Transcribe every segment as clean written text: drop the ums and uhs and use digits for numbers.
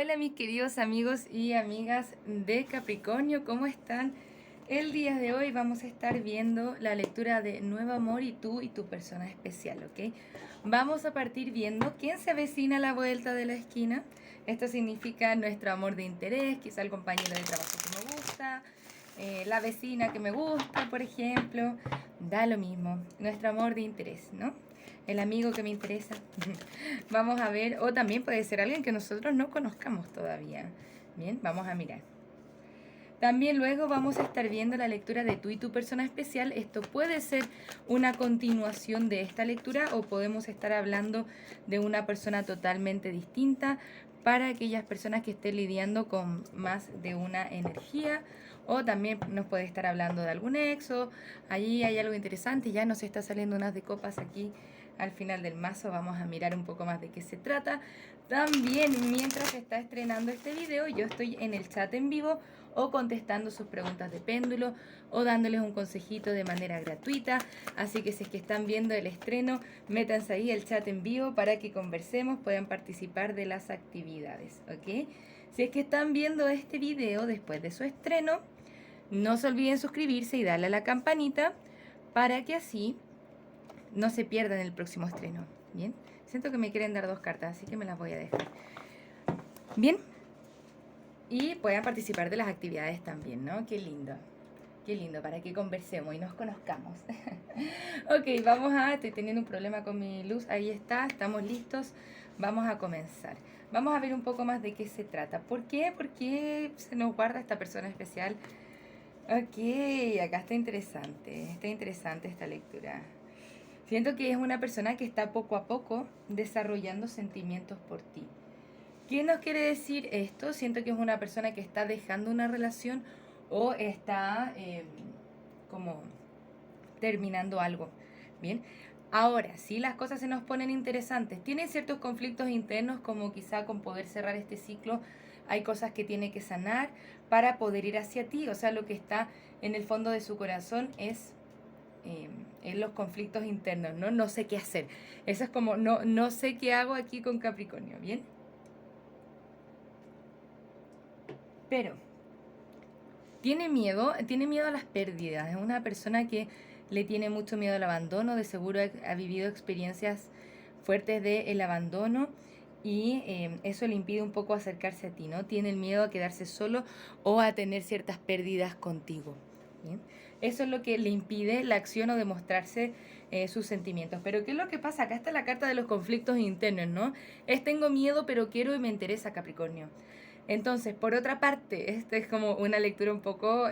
Hola mis queridos amigos y amigas de Capricornio, ¿cómo están? El día de hoy vamos a estar viendo la lectura de Nuevo Amor y tú y tu persona especial, ¿ok? Vamos a partir viendo quién se avecina a la vuelta de la esquina. Esto significa nuestro amor de interés, quizá el compañero de trabajo que me gusta, la vecina que me gusta, por ejemplo. Da lo mismo, nuestro amor de interés, ¿no? El amigo que me interesa. Vamos a ver, o también puede ser alguien que nosotros no conozcamos todavía. Bien, vamos a mirar. También luego vamos a estar viendo la lectura de tú y tu persona especial. Esto puede ser una continuación de esta lectura o podemos estar hablando de una persona totalmente distinta para aquellas personas que estén lidiando con más de una energía, o también nos puede estar hablando de algún exo. Allí hay algo interesante, ya nos está saliendo unas de copas aquí al final del mazo. Vamos a mirar un poco más de qué se trata. También mientras se está estrenando este video, yo estoy en el chat en vivo o contestando sus preguntas de péndulo o dándoles un consejito de manera gratuita. Así que si es que están viendo el estreno, métanse ahí el chat en vivo para que conversemos, puedan participar de las actividades, ¿ok? Si es que están viendo este video después de su estreno, no se olviden suscribirse y darle a la campanita para que así no se pierdan el próximo estreno. Bien, siento que me quieren dar dos cartas, así que me las voy a dejar. Bien, y puedan participar de las actividades también, ¿no? Qué lindo, para que conversemos y nos conozcamos. Ok, estoy teniendo un problema con mi luz, ahí está, estamos listos, vamos a comenzar. Vamos a ver un poco más de qué se trata. ¿Por qué? ¿Por qué se nos guarda esta persona especial? Ok, acá está interesante esta lectura. Siento que es una persona que está poco a poco desarrollando sentimientos por ti. ¿Qué nos quiere decir esto? Siento que es una persona que está dejando una relación o está como terminando algo. Bien. Ahora, si las cosas se nos ponen interesantes, tiene ciertos conflictos internos como quizá con poder cerrar este ciclo. Hay cosas que tiene que sanar para poder ir hacia ti. O sea, lo que está en el fondo de su corazón es en los conflictos internos, ¿no? No sé qué hacer. Eso es como, no sé qué hago aquí con Capricornio, ¿bien? Pero tiene miedo a las pérdidas. Es una persona que le tiene mucho miedo al abandono. De seguro ha vivido experiencias fuertes del abandono y eso le impide un poco acercarse a ti, ¿no? Tiene el miedo a quedarse solo o a tener ciertas pérdidas contigo. ¿Bien? Eso es lo que le impide la acción o demostrarse sus sentimientos. Pero ¿qué es lo que pasa? Acá está la carta de los conflictos internos, ¿no? Es tengo miedo, pero quiero y me interesa, Capricornio. Entonces, por otra parte, esta es como una lectura un poco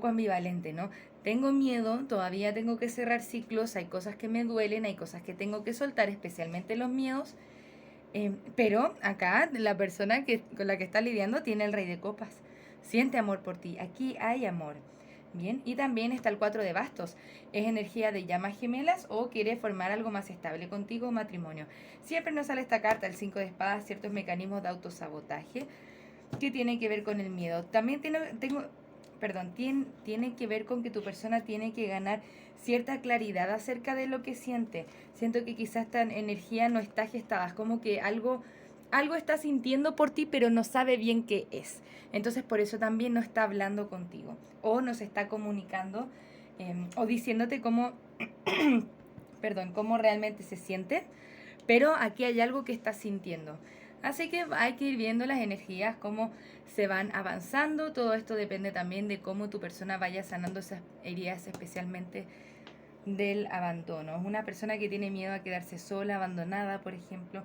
ambivalente, ¿no? Tengo miedo, todavía tengo que cerrar ciclos, hay cosas que me duelen, hay cosas que tengo que soltar, especialmente los miedos. Pero acá la persona con la que está lidiando tiene el Rey de Copas. Siente amor por ti, aquí hay amor. Bien, y también está el 4 de bastos. Es energía de llamas gemelas o quiere formar algo más estable contigo, matrimonio. Siempre nos sale esta carta, el 5 de espadas, ciertos mecanismos de autosabotaje que tienen que ver con el miedo. También tiene que ver con que tu persona tiene que ganar cierta claridad acerca de lo que siente. Siento que quizás esta energía no está gestada, es como que algo está sintiendo por ti, pero no sabe bien qué es. Entonces por eso también no está hablando contigo o nos está comunicando o diciéndote cómo, cómo realmente se siente, pero aquí hay algo que está sintiendo. Así que hay que ir viendo las energías, cómo se van avanzando. Todo esto depende también de cómo tu persona vaya sanando esas heridas, especialmente del abandono. Es una persona que tiene miedo a quedarse sola, abandonada, por ejemplo,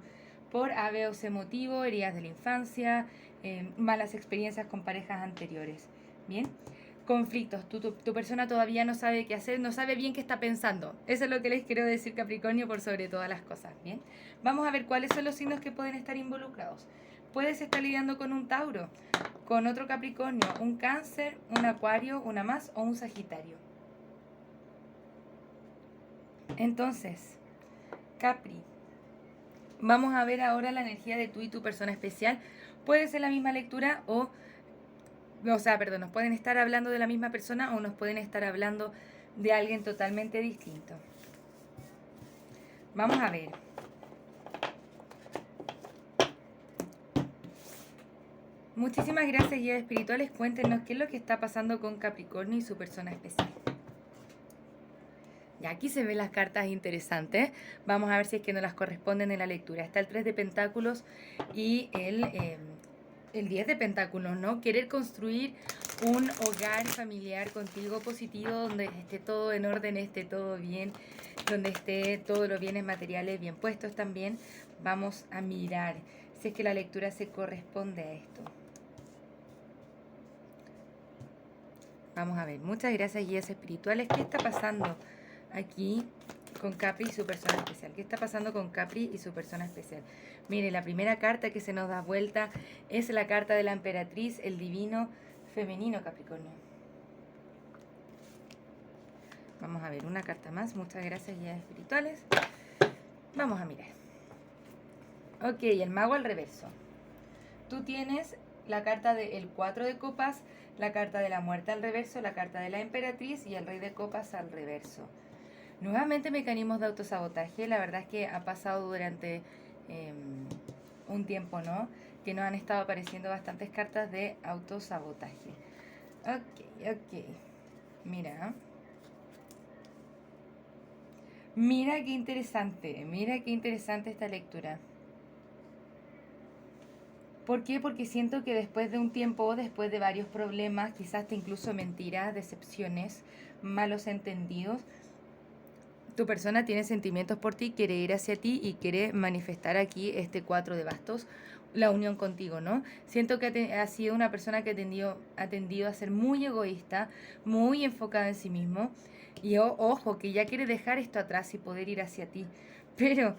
por A, B o C motivo, heridas de la infancia, malas experiencias con parejas anteriores. Bien, conflictos. Tu persona todavía no sabe qué hacer, no sabe bien qué está pensando. Eso es lo que les quiero decir, Capricornio, por sobre todas las cosas. Bien, vamos a ver cuáles son los signos que pueden estar involucrados. Puedes estar lidiando con un Tauro, con otro Capricornio, un Cáncer, un Acuario, una más o un Sagitario. Entonces, Capri, vamos a ver ahora la energía de tú y tu persona especial. Puede ser la misma lectura nos pueden estar hablando de la misma persona o nos pueden estar hablando de alguien totalmente distinto. Vamos a ver. Muchísimas gracias, guías espirituales. Cuéntenos qué es lo que está pasando con Capricornio y su persona especial. Y aquí se ven las cartas interesantes. Vamos a ver si es que nos las corresponden en la lectura. Está el 3 de Pentáculos y el 10 de Pentáculos, ¿no? Querer construir un hogar familiar contigo positivo, donde esté todo en orden, esté todo bien, donde esté todos los bienes materiales bien puestos también. Vamos a mirar si es que la lectura se corresponde a esto. Vamos a ver, muchas gracias, guías espirituales. ¿Qué está pasando aquí con Capri y su persona especial? ¿Qué está pasando con Capri y su persona especial? Mire, la primera carta que se nos da vuelta es la carta de la emperatriz, el divino femenino Capricornio. Vamos a ver una carta más. Muchas gracias, guías espirituales. Vamos a mirar. Ok, el mago al reverso. Tú tienes la carta del 4 de copas, la carta de la muerte al reverso, la carta de la emperatriz y el rey de copas al reverso. Nuevamente mecanismos de autosabotaje. La verdad es que ha pasado durante un tiempo, ¿no? Que nos han estado apareciendo bastantes cartas de autosabotaje. Ok. Mira. Mira qué interesante esta lectura. ¿Por qué? Porque siento que después de un tiempo, después de varios problemas, quizás incluso mentiras, decepciones, malos entendidos, tu persona tiene sentimientos por ti, quiere ir hacia ti y quiere manifestar aquí este 4 de bastos, la unión contigo, ¿no? Siento que ha sido una persona que ha tendido a ser muy egoísta, muy enfocada en sí mismo. Y ojo, que ya quiere dejar esto atrás y poder ir hacia ti. Pero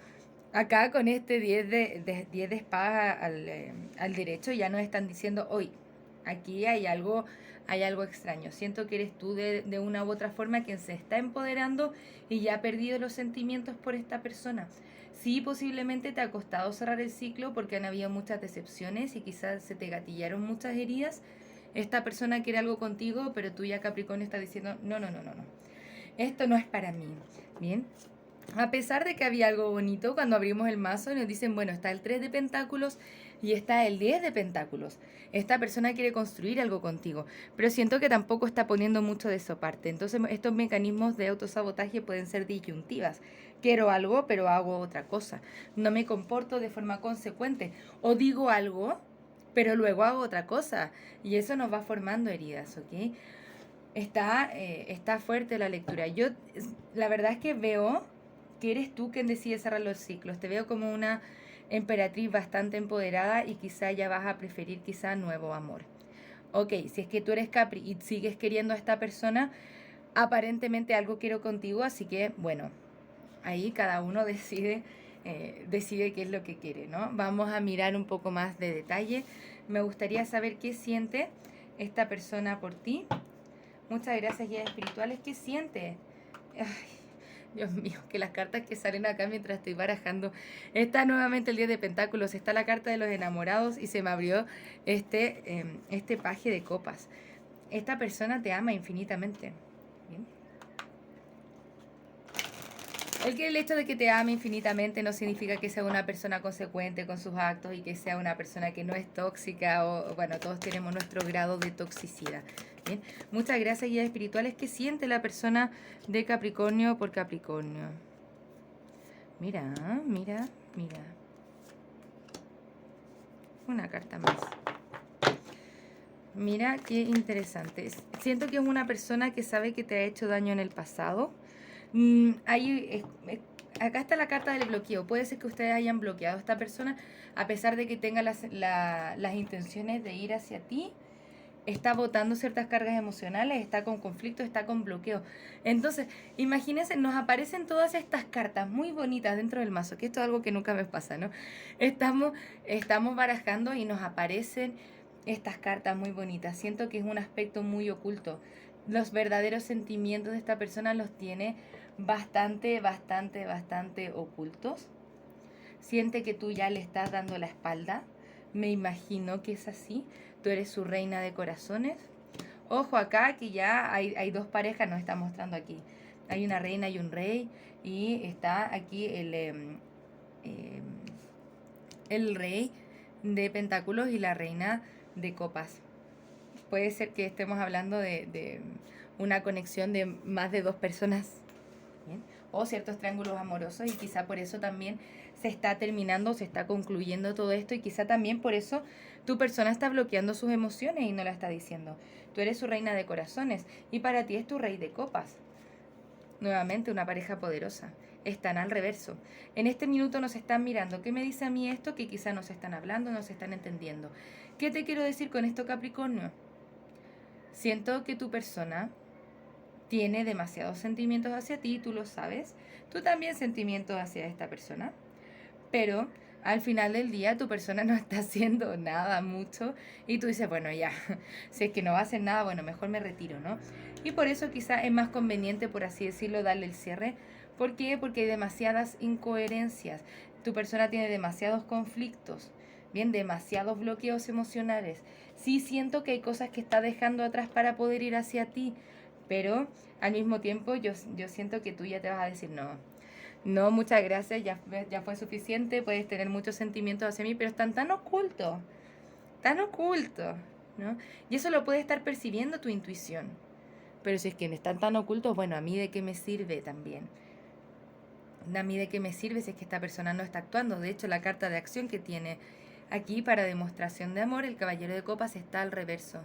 acá con este 10 de espadas al derecho ya nos están diciendo, hoy, aquí hay algo extraño. Siento que eres tú de una u otra forma quien se está empoderando y ya ha perdido los sentimientos por esta persona. Sí, posiblemente te ha costado cerrar el ciclo porque han habido muchas decepciones y quizás se te gatillaron muchas heridas. Esta persona quiere algo contigo, pero tú ya Capricornio estás diciendo, no. Esto no es para mí. Bien. A pesar de que había algo bonito, cuando abrimos el mazo y nos dicen, bueno, está el 3 de pentáculos y está el 10 de pentáculos. Esta persona quiere construir algo contigo, pero siento que tampoco está poniendo mucho de su parte. Entonces estos mecanismos de autosabotaje pueden ser disyuntivas. Quiero algo, pero hago otra cosa. No me comporto de forma consecuente. O digo algo, pero luego hago otra cosa. Y eso nos va formando heridas, ¿ok? Está fuerte la lectura. Yo, la verdad es que veo que eres tú quien decide cerrar los ciclos. Te veo como una emperatriz bastante empoderada y quizá ya vas a preferir quizá nuevo amor. Ok, si es que tú eres Capri y sigues queriendo a esta persona, aparentemente algo quiero contigo, así que bueno, ahí cada uno decide qué es lo que quiere, ¿no? Vamos a mirar un poco más de detalle. Me gustaría saber qué siente esta persona por ti. Muchas gracias, guías espirituales. ¿Qué siente? Ay, Dios mío, que las cartas que salen acá mientras estoy barajando. Está nuevamente el 10 de pentáculos, está la carta de los enamorados y se me abrió este paje de copas. Esta persona te ama infinitamente. ¿Bien? El hecho de que te ame infinitamente no significa que sea una persona consecuente con sus actos y que sea una persona que no es tóxica o bueno, todos tenemos nuestro grado de toxicidad. Bien, muchas gracias, guías espirituales. ¿Qué siente la persona de Capricornio por Capricornio? Mira. Una carta más. Mira qué interesante. Siento que es una persona que sabe que te ha hecho daño en el pasado. Acá está la carta del bloqueo. Puede ser que ustedes hayan bloqueado a esta persona a pesar de que tenga las intenciones de ir hacia ti. Está botando ciertas cargas emocionales, está con conflicto, está con bloqueo. Entonces, imagínense, nos aparecen todas estas cartas muy bonitas dentro del mazo, que esto es algo que nunca me pasa, ¿no? Estamos barajando y nos aparecen estas cartas muy bonitas. Siento que es un aspecto muy oculto. Los verdaderos sentimientos de esta persona los tiene bastante ocultos. Siente que tú ya le estás dando la espalda. Me imagino que es así. Tú eres su reina de corazones. Ojo acá que ya hay dos parejas, nos está mostrando aquí. Hay una reina y un rey. Y está aquí el rey de pentáculos y la reina de copas. Puede ser que estemos hablando de una conexión de más de 2 personas, ¿bien? O ciertos triángulos amorosos, y quizá por eso también se está terminando, se está concluyendo todo esto, y quizá también por eso tu persona está bloqueando sus emociones y no la está diciendo. Tú eres su reina de corazones y para ti es tu rey de copas. Nuevamente una pareja poderosa. Están al reverso. En este minuto nos están mirando. ¿Qué me dice a mí esto? Que quizá no se están hablando, no se están entendiendo. ¿Qué te quiero decir con esto, Capricornio? Siento que tu persona tiene demasiados sentimientos hacia ti, tú lo sabes. Tú también sentimientos hacia esta persona. Pero al final del día tu persona no está haciendo nada mucho y tú dices, bueno, ya, si es que no va a hacer nada, bueno, mejor me retiro, ¿no? Y por eso quizá es más conveniente, por así decirlo, darle el cierre. ¿Por qué? Porque hay demasiadas incoherencias. Tu persona tiene demasiados conflictos, bien, demasiados bloqueos emocionales. Sí siento que hay cosas que está dejando atrás para poder ir hacia ti, pero al mismo tiempo yo siento que tú ya te vas a decir, no, muchas gracias, ya fue suficiente, puedes tener muchos sentimientos hacia mí, pero están tan ocultos, ¿no? Y eso lo puede estar percibiendo tu intuición. Pero si es que están tan ocultos, bueno, ¿a mí de qué me sirve también? ¿A mí de qué me sirve si es que esta persona no está actuando? De hecho, la carta de acción que tiene aquí para demostración de amor, el caballero de copas, está al reverso.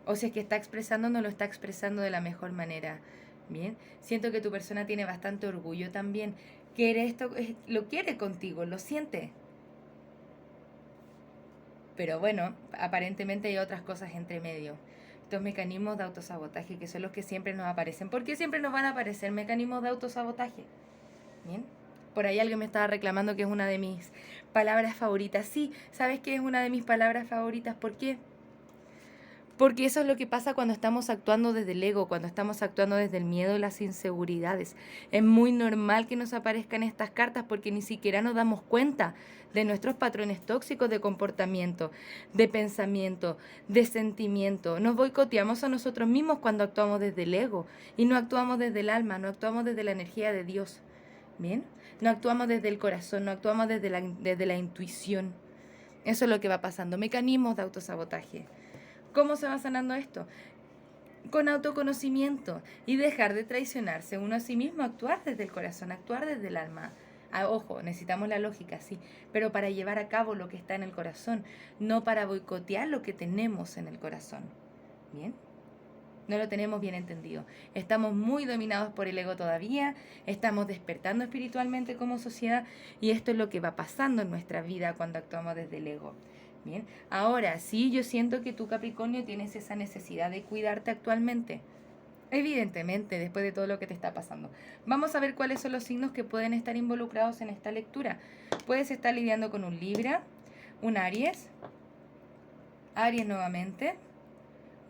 O si es que está expresando, no lo está expresando de la mejor manera. Bien, siento que tu persona tiene bastante orgullo también. Quiere esto, lo quiere contigo, lo siente. Pero bueno, aparentemente hay otras cosas entre medio. Estos mecanismos de autosabotaje que son los que siempre nos aparecen. ¿Por qué siempre nos van a aparecer mecanismos de autosabotaje? Bien. Por ahí alguien me estaba reclamando que es una de mis palabras favoritas. Sí, ¿sabes qué es una de mis palabras favoritas? ¿Por qué? Porque eso es lo que pasa cuando estamos actuando desde el ego, cuando estamos actuando desde el miedo y las inseguridades. Es muy normal que nos aparezcan estas cartas porque ni siquiera nos damos cuenta de nuestros patrones tóxicos de comportamiento, de pensamiento, de sentimiento. Nos boicoteamos a nosotros mismos cuando actuamos desde el ego y no actuamos desde el alma, no actuamos desde la energía de Dios. ¿Bien? No actuamos desde el corazón, no actuamos desde la intuición. Eso es lo que va pasando. Mecanismos de autosabotaje. ¿Cómo se va sanando esto? Con autoconocimiento y dejar de traicionarse uno a sí mismo, actuar desde el corazón, actuar desde el alma. Ojo, necesitamos la lógica, sí, pero para llevar a cabo lo que está en el corazón, no para boicotear lo que tenemos en el corazón. ¿Bien? No lo tenemos bien entendido. Estamos muy dominados por el ego todavía, estamos despertando espiritualmente como sociedad y esto es lo que va pasando en nuestra vida cuando actuamos desde el ego. Bien, ahora sí, yo siento que tú, Capricornio, tienes esa necesidad de cuidarte actualmente. Evidentemente, después de todo lo que te está pasando. Vamos a ver cuáles son los signos que pueden estar involucrados en esta lectura. Puedes estar lidiando con un Libra, un Aries nuevamente,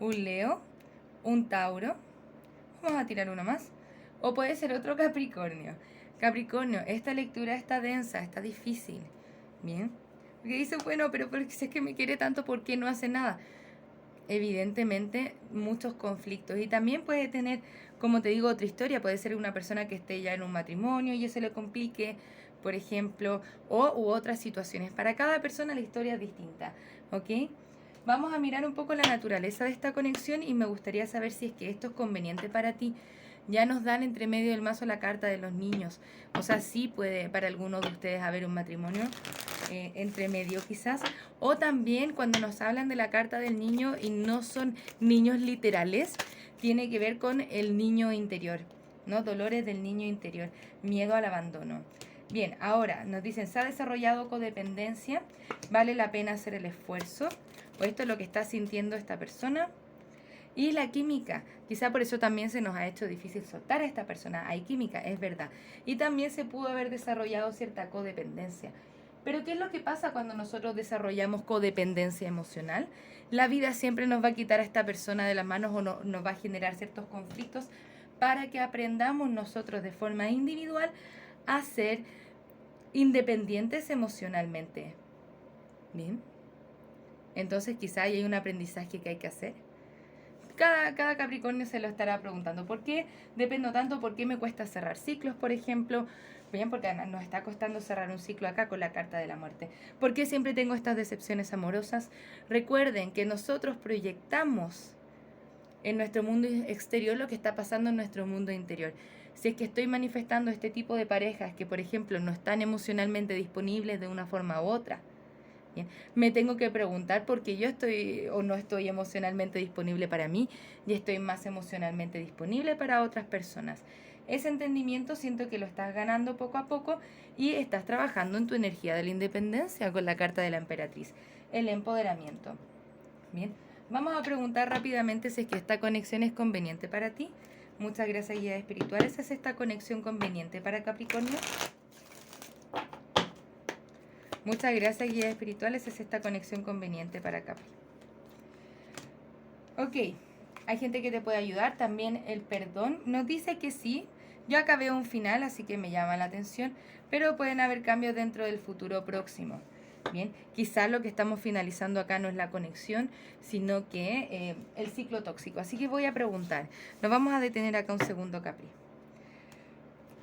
un Leo, un Tauro. Vamos a tirar uno más. O puede ser otro Capricornio. Capricornio, esta lectura está densa, está difícil. Bien. Porque dice, bueno, pero si es que me quiere tanto, ¿por qué no hace nada? Evidentemente, muchos conflictos. Y también puede tener, como te digo, otra historia. Puede ser una persona que esté ya en un matrimonio y eso le complique, por ejemplo, u otras situaciones. Para cada persona la historia es distinta, ¿ok? Vamos a mirar un poco la naturaleza de esta conexión y me gustaría saber si es que esto es conveniente para ti. Ya nos dan entre medio del mazo la carta de los niños. O sea, sí puede para algunos de ustedes haber un matrimonio entre medio quizás. O también cuando nos hablan de la carta del niño y no son niños literales, tiene que ver con el niño interior, ¿no? Dolores del niño interior, miedo al abandono. Bien, ahora nos dicen, ¿se ha desarrollado codependencia? ¿Vale la pena hacer el esfuerzo? ¿O esto es lo que está sintiendo esta persona? Y la química, quizá por eso también se nos ha hecho difícil soltar a esta persona. Hay química, es verdad. Y también se pudo haber desarrollado cierta codependencia. Pero ¿qué es lo que pasa cuando nosotros desarrollamos codependencia emocional? La vida siempre nos va a quitar a esta persona de las manos o nos va a generar ciertos conflictos para que aprendamos nosotros de forma individual a ser independientes emocionalmente. Bien. Entonces quizá hay un aprendizaje que hay que hacer. Cada Capricornio se lo estará preguntando. ¿Por qué dependo tanto? ¿Por qué me cuesta cerrar ciclos, por ejemplo? Bien, porque nos está costando cerrar un ciclo acá con la carta de la muerte. ¿Por qué siempre tengo estas decepciones amorosas? Recuerden que nosotros proyectamos en nuestro mundo exterior lo que está pasando en nuestro mundo interior. Si es que estoy manifestando este tipo de parejas que, por ejemplo, no están emocionalmente disponibles de una forma u otra, bien, me tengo que preguntar por qué yo estoy o no estoy emocionalmente disponible para mí y estoy más emocionalmente disponible para otras personas. Ese entendimiento siento que lo estás ganando poco a poco y estás trabajando en tu energía de la independencia con la carta de la emperatriz, el empoderamiento. Bien, vamos a preguntar rápidamente si es que esta conexión es conveniente para ti. Muchas gracias, guías espirituales. ¿Es esta conexión conveniente para Capricornio? Muchas gracias, guías espirituales. ¿Es esta conexión conveniente para Capri? Ok, hay gente que te puede ayudar. También el perdón nos dice que sí. Yo acá veo un final, así que me llama la atención. Pero pueden haber cambios dentro del futuro próximo. Bien, quizás lo que estamos finalizando acá no es la conexión, sino que el ciclo tóxico. Así que voy a preguntar. Nos vamos a detener acá un segundo, Capri.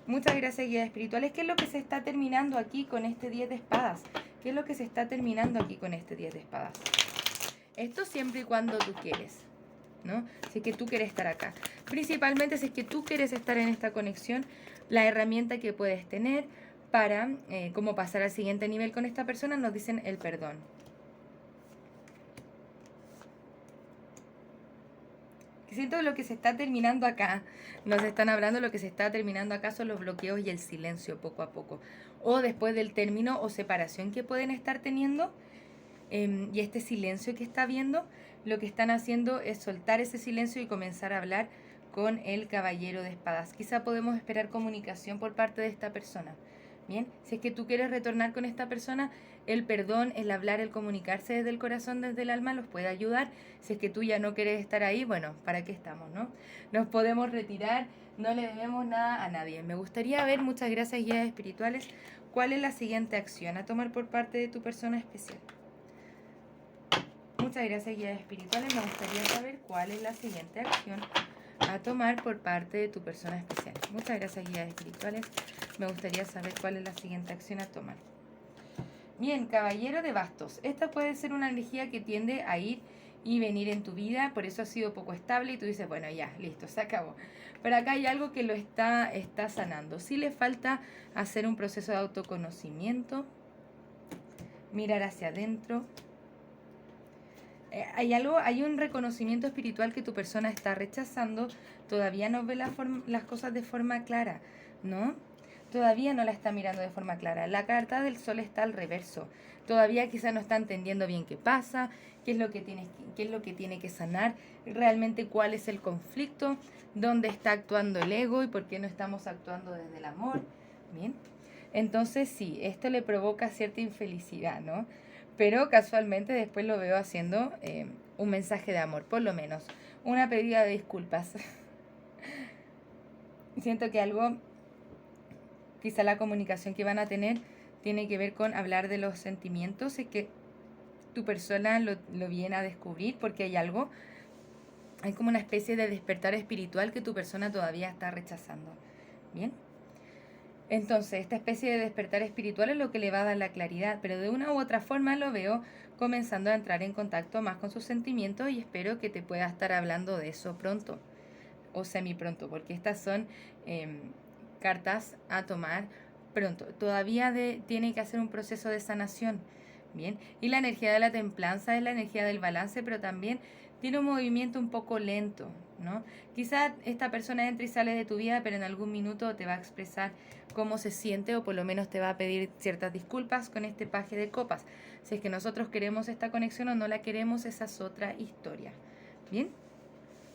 Muchas gracias, guías espirituales. ¿Qué es lo que se está terminando aquí con este 10 de espadas? ¿Qué es lo que se está terminando aquí con este 10 de espadas? Esto siempre y cuando tú quieres, ¿no? Si es que tú quieres estar acá. Principalmente si es que tú quieres estar en esta conexión, la herramienta que puedes tener para cómo pasar al siguiente nivel con esta persona, nos dicen el perdón. Siento lo que se está terminando acá, nos están hablando, lo que se está terminando acá son los bloqueos y el silencio poco a poco. O después del término o separación que pueden estar teniendo, y este silencio que está habiendo, lo que están haciendo es soltar ese silencio y comenzar a hablar con el caballero de espadas. Quizá podemos esperar comunicación por parte de esta persona. Bien, si es que tú quieres retornar con esta persona, el perdón, el hablar, el comunicarse desde el corazón, desde el alma, los puede ayudar. Si es que tú ya no quieres estar ahí, bueno, ¿para qué estamos, no? Nos podemos retirar, no le debemos nada a nadie. Me gustaría ver, muchas gracias, guías espirituales, cuál es la siguiente acción a tomar por parte de tu persona especial. Muchas gracias, guías espirituales. Me gustaría saber cuál es la siguiente acción a tomar por parte de tu persona especial. Muchas gracias, guías espirituales. Me gustaría saber cuál es la siguiente acción a tomar. Bien, caballero de bastos. Esta puede ser una energía que tiende a ir y venir en tu vida, por eso ha sido poco estable y tú dices, bueno, ya, listo, se acabó. Pero acá hay algo que lo está sanando. Sí le falta hacer un proceso de autoconocimiento, mirar hacia adentro. Hay un reconocimiento espiritual que tu persona está rechazando, todavía no ve las cosas de forma clara, ¿no? Todavía no la está mirando de forma clara. La carta del sol está al reverso. Todavía quizá no está entendiendo bien qué pasa, qué es lo que tiene que sanar, realmente cuál es el conflicto, dónde está actuando el ego y por qué no estamos actuando desde el amor. Bien. Entonces sí, esto le provoca cierta infelicidad, ¿no? Pero casualmente después lo veo haciendo un mensaje de amor, por lo menos. Una pedida de disculpas. Siento que algo, quizá la comunicación que van a tener, tiene que ver con hablar de los sentimientos. Es que tu persona lo viene a descubrir porque hay algo, hay como una especie de despertar espiritual que tu persona todavía está rechazando. ¿Bien? Entonces, esta especie de despertar espiritual es lo que le va a dar la claridad, pero de una u otra forma lo veo comenzando a entrar en contacto más con sus sentimientos y espero que te pueda estar hablando de eso pronto o semi pronto, porque estas son cartas a tomar pronto. Todavía tiene que hacer un proceso de sanación, ¿bien? Y la energía de la templanza es la energía del balance, pero también tiene un movimiento un poco lento, ¿no? Quizá esta persona entra y sale de tu vida, pero en algún minuto te va a expresar cómo se siente o por lo menos te va a pedir ciertas disculpas con este paje de copas. Si es que nosotros queremos esta conexión o no la queremos, esa es otra historia. ¿Bien?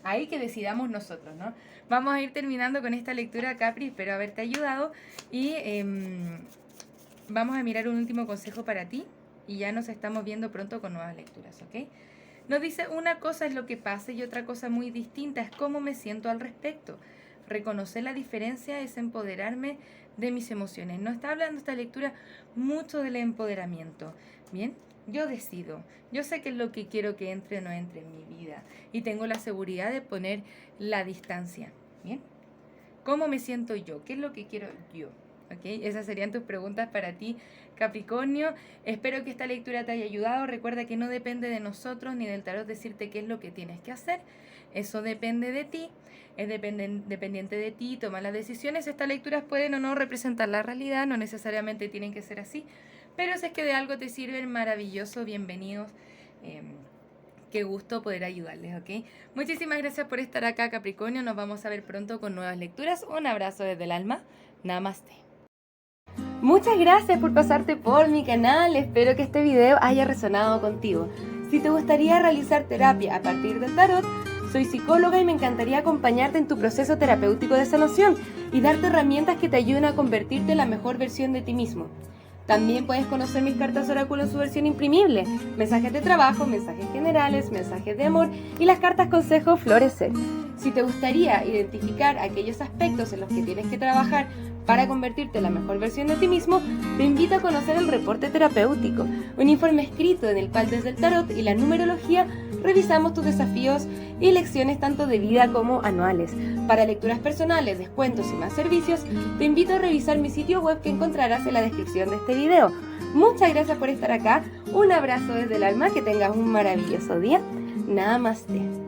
Ahí que decidamos nosotros, ¿no? Vamos a ir terminando con esta lectura, Capri. Espero haberte ayudado. Y vamos a mirar un último consejo para ti. Y ya nos estamos viendo pronto con nuevas lecturas, ¿ok? Nos dice, una cosa es lo que pasa y otra cosa muy distinta es cómo me siento al respecto. Reconocer la diferencia es empoderarme de mis emociones. Nos está hablando esta lectura mucho del empoderamiento. Bien, yo decido, yo sé qué es lo que quiero que entre o no entre en mi vida y tengo la seguridad de poner la distancia, ¿bien? ¿Cómo me siento yo? ¿Qué es lo que quiero yo? ¿Okay? Esas serían tus preguntas para ti, Capricornio. Espero que esta lectura te haya ayudado. Recuerda que no depende de nosotros ni del tarot decirte qué es lo que tienes que hacer. Eso depende de ti, es dependiente de ti, toma las decisiones. Estas lecturas pueden o no representar la realidad, no necesariamente tienen que ser así, pero si es que de algo te sirven, maravilloso, bienvenidos. Qué gusto poder ayudarles, ¿ok? Muchísimas gracias por estar acá, Capricornio. Nos vamos a ver pronto con nuevas lecturas. Un abrazo desde el alma. Namaste. Muchas gracias por pasarte por mi canal. Espero que este video haya resonado contigo. Si te gustaría realizar terapia a partir del tarot, soy psicóloga y me encantaría acompañarte en tu proceso terapéutico de sanación y darte herramientas que te ayuden a convertirte en la mejor versión de ti mismo. También puedes conocer mis cartas oráculo en su versión imprimible, mensajes de trabajo, mensajes generales, mensajes de amor y las cartas consejo Florecer. Si te gustaría identificar aquellos aspectos en los que tienes que trabajar para convertirte en la mejor versión de ti mismo, te invito a conocer el reporte terapéutico, un informe escrito en el cual desde el tarot y la numerología revisamos tus desafíos y lecciones tanto de vida como anuales. Para lecturas personales, descuentos y más servicios, te invito a revisar mi sitio web que encontrarás en la descripción de este video. Muchas gracias por estar acá, un abrazo desde el alma, que tengas un maravilloso día. Namaste.